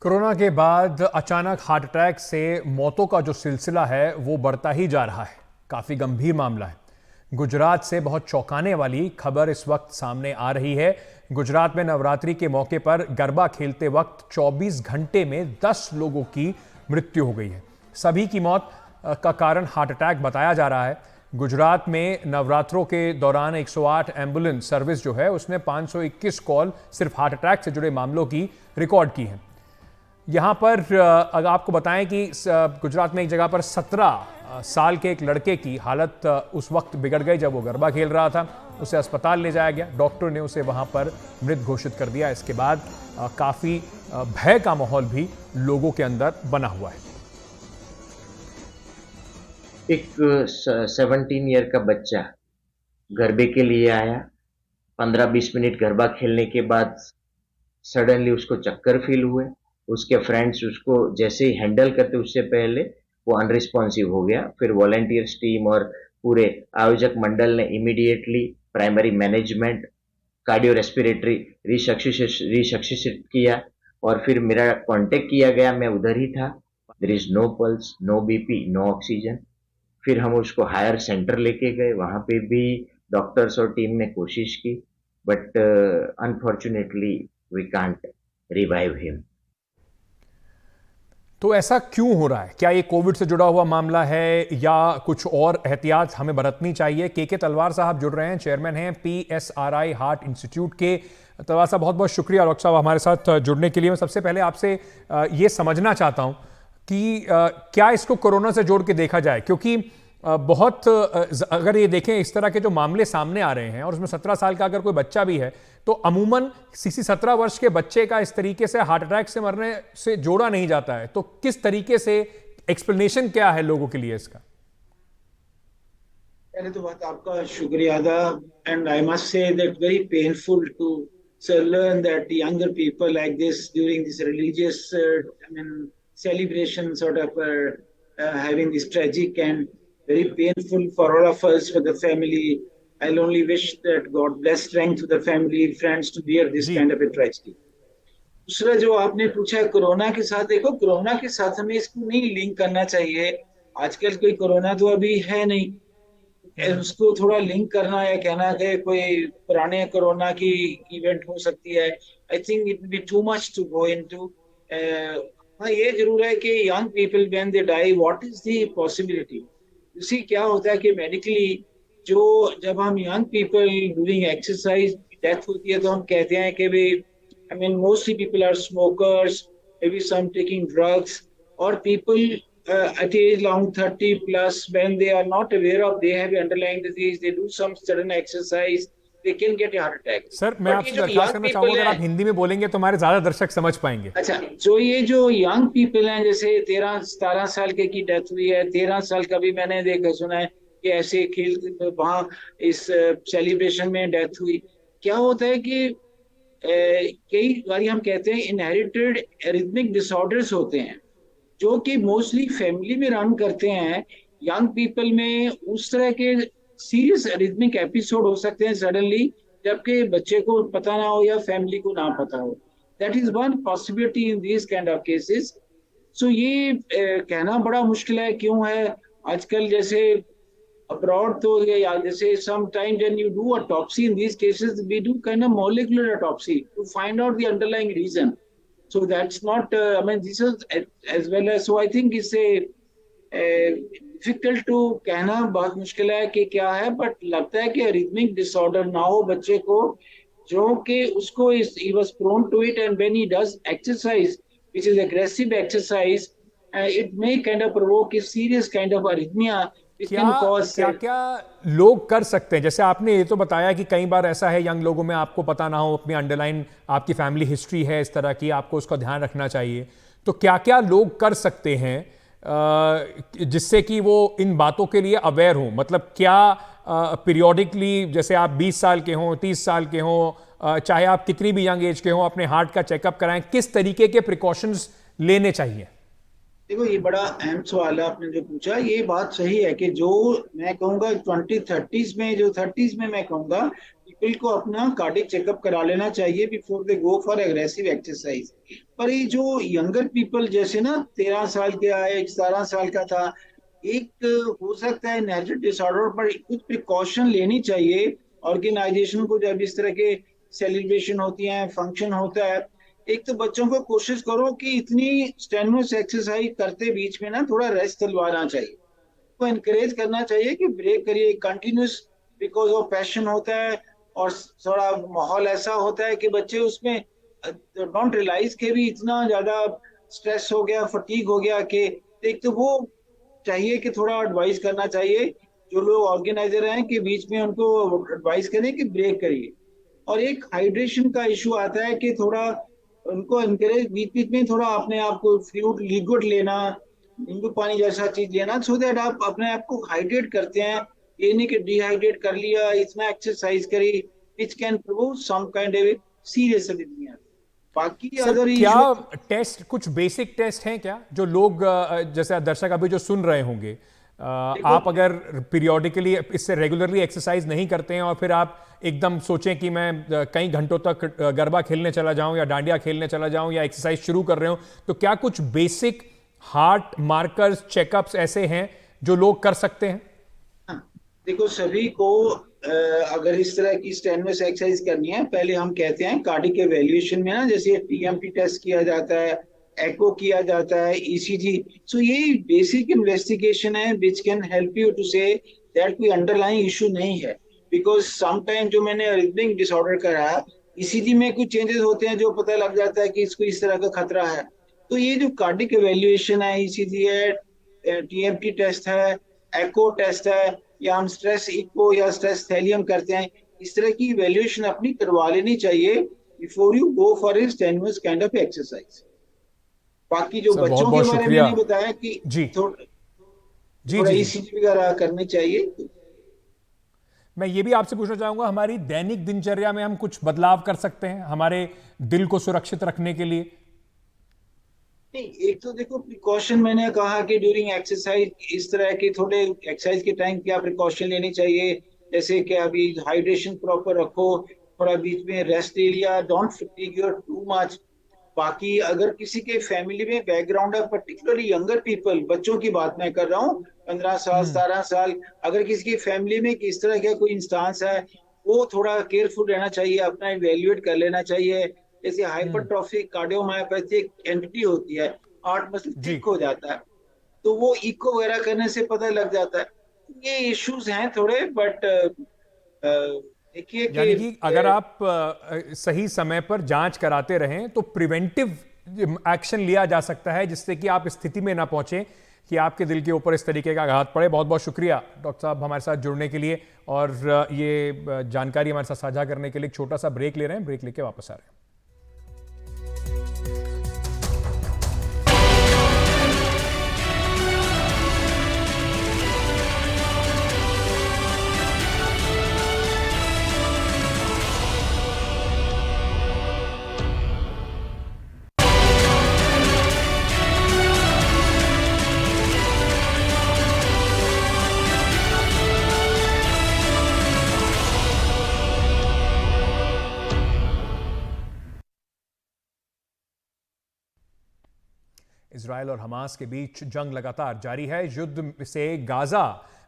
कोरोना के बाद अचानक हार्ट अटैक से मौतों का जो सिलसिला है वो बढ़ता ही जा रहा है। काफी गंभीर मामला है। गुजरात से बहुत चौंकाने वाली खबर इस वक्त सामने आ रही है। गुजरात में नवरात्रि के मौके पर गरबा खेलते वक्त 24 घंटे में 10 लोगों की मृत्यु हो गई है। सभी की मौत का कारण हार्ट अटैक बताया जा रहा है। गुजरात में नवरात्रों के दौरान 108 एम्बुलेंस सर्विस जो है उसने 521 कॉल सिर्फ हार्ट अटैक से जुड़े मामलों की रिकॉर्ड की है। यहाँ पर अगर आपको बताएं कि गुजरात में एक जगह पर 17 साल के एक लड़के की हालत उस वक्त बिगड़ गई जब वो गरबा खेल रहा था। उसे अस्पताल ले जाया गया, डॉक्टर ने उसे वहाँ पर मृत घोषित कर दिया। इसके बाद काफ़ी भय का माहौल भी लोगों के अंदर बना हुआ है। एक 17 ईयर का बच्चा गरबे के लिए आया, 15-20 मिनट गरबा खेलने के बाद सडनली उसको चक्कर फील हुए। उसके फ्रेंड्स उसको जैसे ही हैंडल करते उससे पहले वो अनरिस्पॉन्सिव हो गया। फिर वॉलंटियर्स टीम और पूरे आयोजक मंडल ने immediately primary management, cardio respiratory resuscitate किया और फिर मेरा कांटेक्ट किया गया। मैं उधर ही था। There is no pulse, no BP, no oxygen. फिर हम उसको हायर सेंटर लेके गए। वहां पे भी डॉक्टर्स और टीम ने कोशिश की, but unfortunately we can't revive him. तो ऐसा क्यों हो रहा है? क्या ये कोविड से जुड़ा हुआ मामला है या कुछ और एहतियात हमें बरतनी चाहिए? के तलवार साहब जुड़ रहे हैं, चेयरमैन हैं PSRI हार्ट इंस्टीट्यूट के। तलवार साहब बहुत बहुत शुक्रिया डॉक्टर साहब हमारे साथ जुड़ने के लिए। मैं सबसे पहले आपसे ये समझना चाहता हूं कि क्या इसको कोरोना से जोड़ के देखा जाए, क्योंकि बहुत अगर ये देखें इस तरह के जो मामले सामने आ रहे हैं और उसमें 17 साल का अगर कोई बच्चा भी है तो अमूमन किसी 17 वर्ष के बच्चे का इस तरीके से हार्ट अटैक से मरने से जोड़ा नहीं जाता है। तो किस तरीके से एक्सप्लेनेशन क्या है लोगों के लिए इसका? पहले तो बात आपका शुक्रिया अदा, and I must say that very painful to So learn that younger people like this during this religious, celebration sort of having this tragic and very painful for all of us, for the family. I'll only wish that God bless strength to the family, friends to bear this जी kind of a tragedy. दूसरा जो आपने पूछा है corona के साथ, देखो corona के साथ हमें इसको नहीं लिंक करना चाहिए। आजकल कोई कोरोना तो अभी है नहीं, उसको थोड़ा लिंक करना या कहना कि कोई पुराने कोरोना की इवेंट हो सकती है, I think it be too much to go into. हाँ, ये जरूर है कि young people when they die what is the possibility. उसी क्या होता है कि मेडिकली जो जब हम young people doing exercise death होती है तो हम कहते हैं कि भाई mostly people are smokers, maybe some taking drugs, or people at age long 30 plus, when they are not aware of they have underlying disease, they do some sudden exercise, they can get a heart attack. Sir, मैं आपसे दरख्वास्त करना चाहूंगा अगर आप हिंदी में बोलेंगे तो हमारे ज्यादा दर्शक समझ पाएंगे। अच्छा, जो ये जो यंग पीपल हैं, जैसे 13-17 साल के की डेथ हुई है, 13 साल का भी मैंने देखा सुना है कि ऐसे खेल वहां इस सेलिब्रेशन में डेथ हुई। क्या होता है कि कई बार हम कहते हैं इनहेरिटेड एरिथमिक डिसऑर्डर्स होते हैं जो कि मोस्टली फैमिली में रन करते हैं। यंग पीपल में उस तरह के सीरियस एरिथमिक एपिसोड हो सकते हैं सडनली, जबकि बच्चे को पता ना हो या फैमिली को ना पता हो। That is one possibility in this kind of cases. सो ये कहना बड़ा मुश्किल है, क्यों है आजकल जैसे abroad तो जैसे sometimes when you do autopsy in these cases we do kind of molecular autopsy to find out the underlying reason, so that's not this is as well as, so I think it's a difficult to कहना बहुत मुश्किल है कि क्या है, but लगता है कि arrhythmic disorder ना हो बच्चे को, जो कि उसको he was prone to it, and when he does exercise which is aggressive exercise it may kind of provoke a serious kind of arrhythmia. क्या लोग कर सकते हैं? जैसे आपने ये तो बताया कि कई बार ऐसा है यंग लोगों में आपको पता ना हो, अपनी अंडरलाइन आपकी फैमिली हिस्ट्री है इस तरह की, आपको उसका ध्यान रखना चाहिए। तो क्या क्या लोग कर सकते हैं जिससे कि वो इन बातों के लिए अवेयर हों? मतलब क्या पीरियोडिकली, जैसे आप 20 साल के हों, 30 साल के हों, चाहे आप कितनी भी यंग एज के हों, अपने हार्ट का चेकअप कराएं, किस तरीके के प्रिकॉशंस लेने चाहिए? देखो, ये बड़ा अहम सवाल है आपने जो पूछा। ये बात सही है कि जो मैं कहूँगा 20-30s में, जो 30s में मैं कहूँगा पीपल को अपना कार्डियक चेकअप करा लेना चाहिए before they go for aggressive exercise. पर ये जो यंगर पीपल जैसे ना 13 साल के आए, 17 साल का था, एक हो सकता है इनहेरिटेड डिसऑर्डर, पर कुछ प्रिकॉशन लेनी चाहिए ऑर्गेनाइजेशन को। जब इस तरह के सेलिब्रेशन होती हैं, फंक्शन होता है, एक तो बच्चों को कोशिश करो कि इतनी स्टेनोस एक्सरसाइज करते बीच में ना थोड़ा रेस्ट दिलवाना चाहिए, तो इनकरेज करना चाहिए कि ब्रेक करिए कंटिन्यूस, बिकॉज ऑफ पैशन होता है और थोड़ा माहौल ऐसा होता है कि बच्चे उसमें डोंट रियलाइज के भी इतना ज्यादा स्ट्रेस हो गया, फटीग हो गया कि एक तो वो चाहिए कि थोड़ा एडवाइस करना चाहिए जो लोग ऑर्गेनाइजर हैं कि बीच में उनको एडवाइस करें कि ब्रेक करिए। और एक हाइड्रेशन का इशू आता है कि थोड़ा उनको इनकरेज बीच बीच में थोड़ा अपने आप को फ्लूइड लिक्विड लेना, नींबू पानी जैसा चीज लेना, सो दैट आप अपने आप को हाइड्रेट करते हैं। ये नहीं कि डिहाइड्रेट कर लिया, इतना एक्सरसाइज करी, which can provoke some kind of serious arrhythmia. बाकी अगर क्या टेस्ट, कुछ बेसिक टेस्ट हैं क्या जो लोग, जैसे दर्शक अभी जो सुन रहे होंगे, आप अगर पीरियोडिकली इससे रेगुलरली एक्सरसाइज नहीं करते हैं और फिर आप एकदम सोचें कि मैं कई घंटों तक गरबा खेलने चला जाऊं या डांडिया खेलने चला जाऊं या एक्सरसाइज शुरू कर रहे हो, तो क्या कुछ बेसिक हार्ट मार्कर्स, चेकअप्स ऐसे हैं जो लोग कर सकते हैं? देखो, सभी को अगर इस तरह की स्टेनोस एक्सरसाइज करनी है, पहले हम कहते हैं कार्डियक एवैल्यूएशन में ना, जैसे टीएमटी टेस्ट किया जाता है, एको किया जाता है, ईसीजी। सो ये बेसिक इन्वेस्टिगेशन है which can help you to say that कोई अंडरलाइंग इशू नहीं है। बिकॉज समटाइम जो मैंने अरिथमिक डिसऑर्डर कराया, ईसीजी में कुछ चेंजेस होते हैं जो पता लग जाता है कि इसको इस तरह का खतरा है। तो ये जो कार्डियक एवैल्यूएशन है, ईसीजी है, टीएमटी टेस्ट है, एको टेस्ट है, या हम स्ट्रेस इको या स्ट्रेस थैलियम करते हैं, इस तरह की इवैल्यूएशन अपनी करवा लेनी चाहिए before you go for a strenuous kind of exercise. बाकी जो बच्चों के बारे में नहीं बताया कि थोड़ा ईसीजी वगैरह करनी चाहिए। मैं ये भी आपसे पूछना चाहूंगा, हमारी दैनिक दिनचर्या में हम कुछ बदलाव कर सकते हैं हमारे दिल को सुरक्षित रखने के लिए? नहीं, एक तो देखो प्रिकॉशन, मैंने कहा कि ड्यूरिंग एक्सरसाइज इस तरह के थोड़े एक्सरसाइज के टाइम क्या प्रिकॉशन लेनी चाहिए, जैसे कि अभी हाइड्रेशन प्रॉपर रखो, थोड़ा बीच में रेस्ट ले लिया, don't fatigue your too much. बाकी अगर किसी के फैमिली में बैकग्राउंड है, पर्टिकुलरली यंगर पीपल, बच्चों की बात मैं कर रहा हूँ, 15 साल 17 साल, अगर किसी की फैमिली में किस तरह का कोई इंस्टांस है, वो थोड़ा केयरफुल रहना चाहिए, अपना इवेल्युएट कर लेना चाहिए। जैसे हाइपरट्रॉफिक कार्डियोमायोपैथिक एंटिटी होती है, हार्ट मसल थिक हो जाता है, तो वो इको वगैरह करने से पता लग जाता है। ये इश्यूज हैं थोड़े, बट देखिए यानी कि अगर आप सही समय पर जांच कराते रहें तो प्रिवेंटिव एक्शन लिया जा सकता है, जिससे कि आप स्थिति में ना पहुंचे कि आपके दिल के ऊपर इस तरीके का आघात पड़े। बहुत बहुत शुक्रिया डॉक्टर साहब हमारे साथ जुड़ने के लिए और ये जानकारी हमारे साथ साझा करने के लिए। एक छोटा सा ब्रेक ले रहे हैं, ब्रेक लेके वापस आ रहे हैं। इजराइल और हमास के बीच जंग लगातार जारी है। युद्ध से गाजा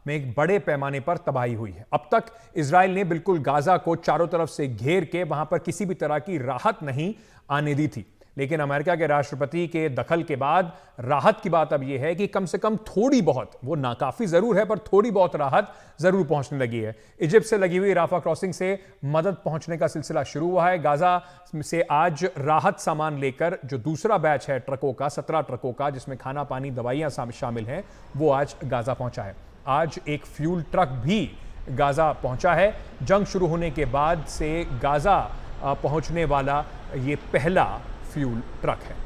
में एक बड़े पैमाने पर तबाही हुई है। अब तक इजराइल ने बिल्कुल गाजा को चारों तरफ से घेर के वहां पर किसी भी तरह की राहत नहीं आने दी थी, लेकिन अमेरिका के राष्ट्रपति के दखल के बाद राहत की बात अब यह है कि कम से कम थोड़ी बहुत, वो नाकाफी जरूर है पर थोड़ी बहुत राहत जरूर पहुंचने लगी है। इजिप्ट से लगी हुई राफा क्रॉसिंग से मदद पहुंचने का सिलसिला शुरू हुआ है। गाजा से आज राहत सामान लेकर जो दूसरा बैच है ट्रकों का, 17 ट्रकों का, जिसमें खाना पानी दवाइयां शामिल हैं, वो आज गाजा पहुंचा है। आज एक फ्यूल ट्रक भी गाजा पहुंचा है। जंग शुरू होने के बाद से गाजा पहुंचने वाला ये पहला फ्यूल ट्रक है।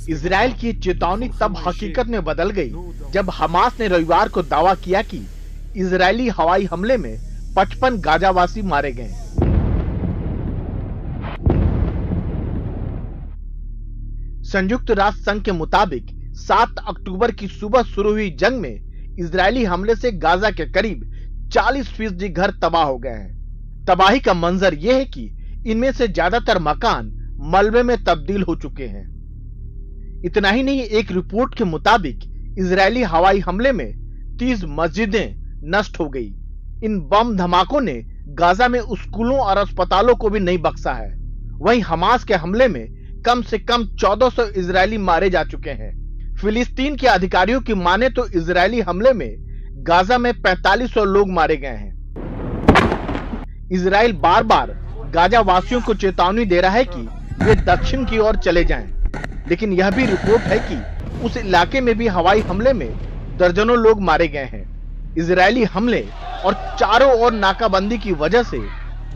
इजराइल की चेतावनी तब हकीकत में बदल गई जब हमास ने रविवार को दावा किया कि इजरायली हवाई हमले में 55 गाजावासी मारे गए। संयुक्त राष्ट्र संघ के मुताबिक 7 अक्टूबर की सुबह शुरू हुई जंग में इजरायली हमले से गाजा के करीब 40% घर तबाह हो गए हैं। तबाही का मंजर यह है कि इनमें से ज्यादातर मकान मलबे में तब्दील हो चुके हैं। इतना ही नहीं, एक रिपोर्ट के मुताबिक इजरायली हवाई हमले में 30 मस्जिदें नष्ट हो गई। इन बम धमाकों ने गाजा में स्कूलों और अस्पतालों को भी नहीं बख्शा है। वहीं हमास के हमले में कम से कम 1400 इजरायली मारे जा चुके हैं। फिलिस्तीन के अधिकारियों की माने तो इजरायली हमले में गाजा में 4500 लोग मारे गए हैं। इजराइल बार बार गाजा वासियों को चेतावनी दे रहा है कि वे दक्षिण की ओर चले जाएं, लेकिन यह भी रिपोर्ट है कि उस इलाके में भी हवाई हमले में दर्जनों लोग मारे गए हैं। इजरायली हमले और चारों ओर नाकाबंदी की वजह से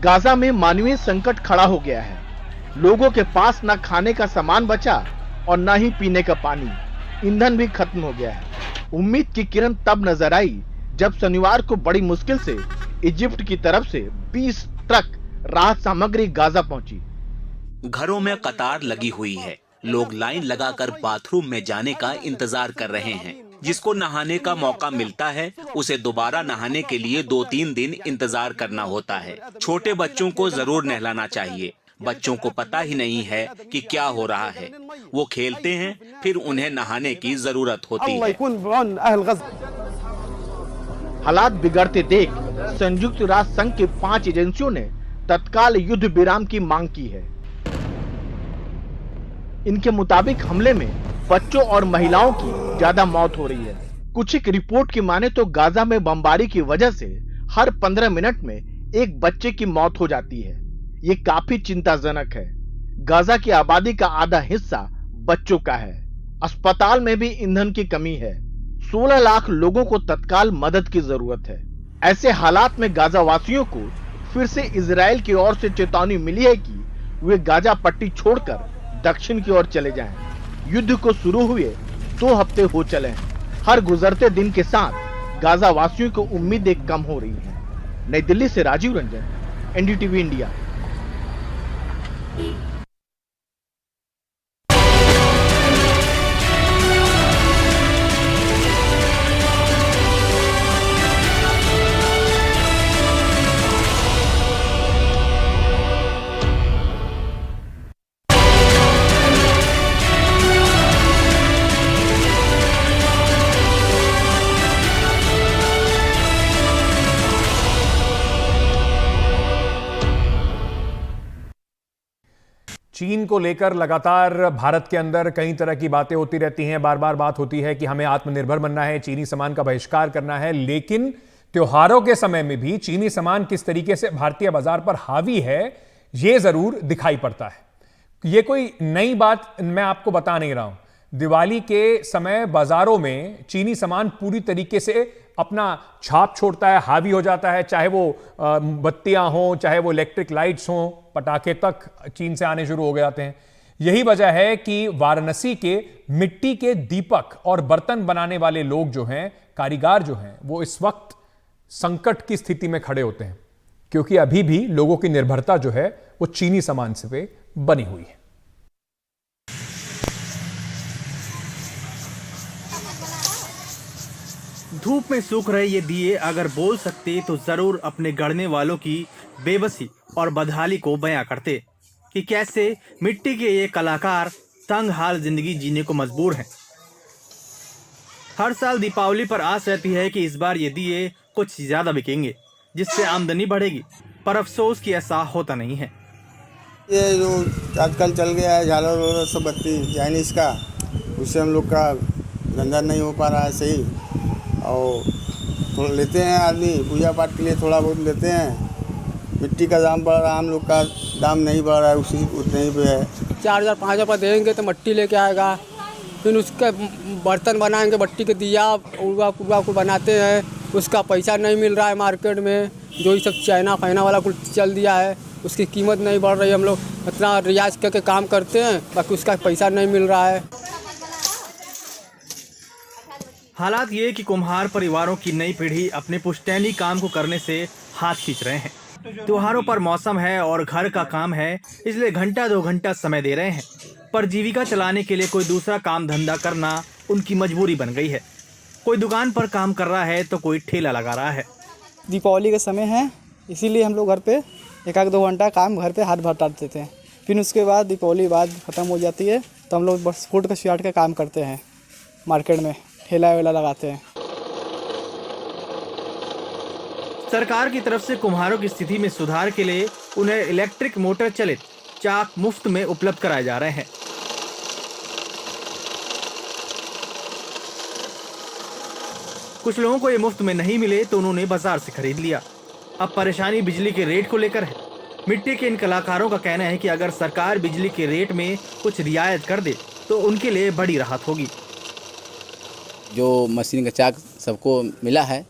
गाजा में मानवीय संकट खड़ा हो गया है। लोगों के पास न खाने का सामान बचा और न ही पीने का पानी, ईंधन भी खत्म हो गया है। उम्मीद की किरण तब नजर आई जब शनिवार को बड़ी मुश्किल से इजिप्ट की तरफ से 20 ट्रक राहत सामग्री गाजा पहुंची। घरों में कतार लगी हुई है। लोग लाइन लगाकर बाथरूम में जाने का इंतजार कर रहे हैं। जिसको नहाने का मौका मिलता है उसे दोबारा नहाने के लिए 2-3 दिन इंतजार करना होता है। छोटे बच्चों को जरूर नहलाना चाहिए। बच्चों को पता ही नहीं है कि क्या हो रहा है। वो खेलते हैं, फिर उन्हें नहाने की जरूरत होती है। हालात बिगड़ते देख संयुक्त राष्ट्र संघ की 5 एजेंसियों ने तत्काल युद्ध विराम की मांग की है। इनके मुताबिक हमले में बच्चों और महिलाओं की ज्यादा मौत हो रही है। कुछ एक रिपोर्ट की माने तो गाजा में बमबारी की वजह से हर 15 मिनट में एक बच्चे की मौत हो जाती है। ये काफी चिंताजनक है। गाजा की आबादी का आधा हिस्सा बच्चों का है। अस्पताल में भी ईंधन की कमी है। 16 लाख लोगों को तत्काल मदद की जरूरत है। ऐसे हालात में गाजा वासियों को फिर से इजराइल की ओर से चेतावनी मिली है कि वे गाजा पट्टी छोड़कर दक्षिण की ओर चले जाएं। युद्ध को शुरू हुए 2 हफ्ते हो चले हैं। हर गुजरते दिन के साथ गाजा वासियों को उम्मीदें कम हो रही हैं। नई दिल्ली से राजीव रंजन, एनडीटीवी इंडिया। चीन को लेकर लगातार भारत के अंदर कई तरह की बातें होती रहती हैं। बार बार बात होती है कि हमें आत्मनिर्भर बनना है, चीनी सामान का बहिष्कार करना है, लेकिन त्योहारों के समय में भी चीनी सामान किस तरीके से भारतीय बाजार पर हावी है, यह जरूर दिखाई पड़ता है। यह कोई नई बात मैं आपको बता नहीं रहा हूं। दिवाली के समय बाजारों में चीनी सामान पूरी तरीके से अपना छाप छोड़ता है, हावी हो जाता है, चाहे वो बत्तियां हों, चाहे वो इलेक्ट्रिक लाइट्स हों, पटाखे तक चीन से आने शुरू हो जाते हैं। यही वजह है कि वाराणसी के मिट्टी के दीपक और बर्तन बनाने वाले लोग जो हैं, कारीगर जो हैं, वो इस वक्त संकट की स्थिति में खड़े होते हैं, क्योंकि अभी भी लोगों की निर्भरता जो है वो चीनी सामान से पे बनी हुई है। धूप में सूख रहे ये दिए अगर बोल सकते तो जरूर अपने गढ़ने वालों की बेबसी और बदहाली को बयां करते कि कैसे मिट्टी के ये कलाकार तंग हाल जिंदगी जीने को मजबूर हैं। हर साल दीपावली पर आस रहती है कि इस बार ये दिए कुछ ज्यादा बिकेंगे, जिससे आमदनी बढ़ेगी, पर अफसोस कि ऐसा होता नहीं है। ये जो आजकल चल गया है झालर वालर सब बत्ती चाइनीज का, उससे हम लोग का धंधा नहीं हो पा रहा है सही। और थोड़ा लेते हैं आदमी पूजा पाठ के लिए, थोड़ा बहुत लेते हैं। मिट्टी का दाम बढ़ रहा है, हम लोग का दाम नहीं बढ़ रहा है, उसी उतने ही पे है। 4000 5000 देंगे तो मट्टी लेके आएगा, फिर उसके बर्तन बनाएंगे, मट्टी के दिया उड़वा को बनाते हैं, उसका पैसा नहीं मिल रहा है मार्केट में। जो ये सब चाइना फाइना वाला कुछ चल दिया है, उसकी कीमत नहीं बढ़ रही है। हम लोग इतना रियाज करके काम करते हैं, बाकी उसका पैसा नहीं मिल रहा है। हालात ये कि कुम्हार परिवारों की नई पीढ़ी अपने पुश्तैनी काम को करने से हाथ खींच रहे हैं। त्योहारों पर मौसम है और घर का काम है, इसलिए घंटा 2 घंटा समय दे रहे हैं, पर जीविका चलाने के लिए कोई दूसरा काम धंधा करना उनकी मजबूरी बन गई है। कोई दुकान पर काम कर रहा है तो कोई ठेला लगा रहा है। दीपावली का समय है, इसीलिए हम लोग घर पे 1-2 घंटा काम घर पे हाथ बटा देते हैं, फिर उसके बाद दीपावली बाद ख़त्म हो जाती है तो हम लोग बस फूट का स्टार्ट का काम करते हैं, मार्केट में ठेला वेला लगाते हैं। सरकार की तरफ से कुम्हारों की स्थिति में सुधार के लिए उन्हें इलेक्ट्रिक मोटर चलित चाक मुफ्त में उपलब्ध कराए जा रहे हैं। कुछ लोगों को ये मुफ्त में नहीं मिले तो उन्होंने बाजार से खरीद लिया। अब परेशानी बिजली के रेट को लेकर है। मिट्टी के इन कलाकारों का कहना है कि अगर सरकार बिजली के रेट में कुछ रियायत कर दे तो उनके लिए बड़ी राहत होगी। जो मशीन का चाक सबको मिला है,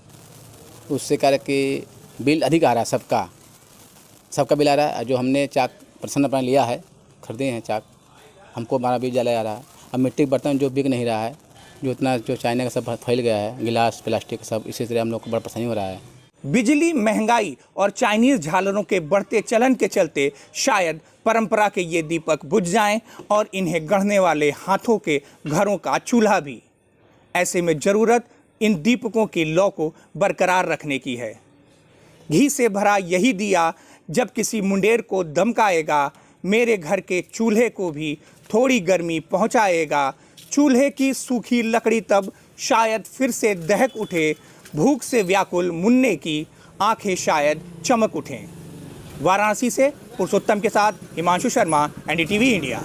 उससे कारण कि बिल अधिक आ रहा है, सबका बिल आ रहा है। जो हमने चाक पर्सन अपना लिया है, खरीदे हैं चाक, हमको हमारा बिल ज़्यादा आ रहा है। अब मिट्टी के बर्तन जो बिक नहीं रहा है, जो इतना जो चाइना का सब फैल गया है, गिलास प्लास्टिक सब, इसी तरह हम लोग को बड़ा परेशानी हो रहा है। बिजली, महंगाई और चाइनीज झालरों के बढ़ते चलन के चलते शायद परंपरा के ये दीपक बुझ जाएं और इन्हें गढ़ने वाले हाथों के घरों का चूल्हा भी। ऐसे में ज़रूरत इन दीपकों की लौ को बरकरार रखने की है। घी से भरा यही दिया जब किसी मुंडेर को धमकाएगा, मेरे घर के चूल्हे को भी थोड़ी गर्मी पहुंचाएगा। चूल्हे की सूखी लकड़ी तब शायद फिर से दहक उठे, भूख से व्याकुल मुन्ने की आंखें शायद चमक उठें। वाराणसी से पुरुषोत्तम के साथ हिमांशु शर्मा, एनडीटीवी इंडिया।